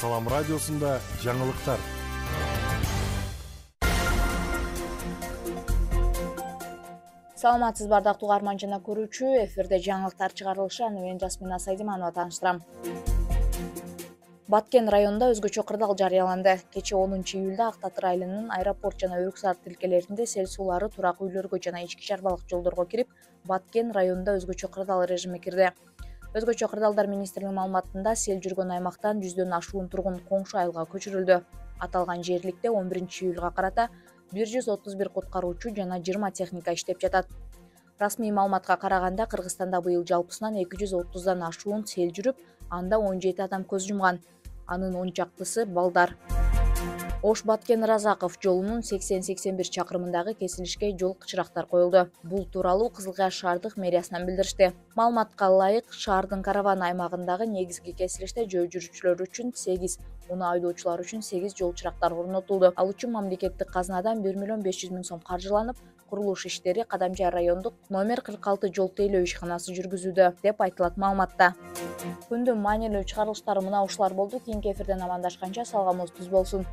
Салам радиосунда жаңылыктар. Саламатсыз бардактуу угарман жана көрүүчү, эфирде жаңылыктар чыгарылышы, аны мен Жасмина Сайдиманова тааныштырам. Баткен районунда өзгөчө кырдаал жарыяланды. Кечээ 10 июлда Ак Татыр айылынын аэропорт жана Өрүксар тилкелеринде сел суулары турак үйлөргө жана ички чарбалык жолдорго кирип, Баткен районунда өзгөчө кырдаал режими кирди. Өзгөчө кырдаалдар министринин маалыматында сел жүргөн аймактан 100дөн ашуун тургун коңшу айылга көчүрүлдү. Аталган жерликте 11 июлга карата 131 куткаруучу жана 20 техника иштеп жатат. Расмий маалыматка караганда, Кыргызстанда быйыл жалпысынан 230дан ашуун сел жүрүп, анда 17 адам көз жумган. Анын 10 чактысы балдар. Ош-Баткен Разаков жолунун 80-81 чакырымындагы кесилишке жол кычырактар коюлду. Бул тууралуу Кызыл Кыяр шаардык мэриясынан билдиришти. Маалыматка ылайык, шаардын караван аймагындагы негизги кесилиште жөө жүрүүчүлөр үчүн 8, унаа айдоочулар үчүн 8 жол чырактар орнотулду. Ал үчүн мамлекеттик казынадан 1 миллион 500 миң сом каржыланып, курулуш иштери Кадамжай райондук номер 46 жол тейлөө ишканасы жүргүзүүдө, деп айтылат маалыматта. Күндүн маанилүү чыгарылыштары мына ушулар болду. Кийинки эфирден амандашканча салгамыбыз түз болсун.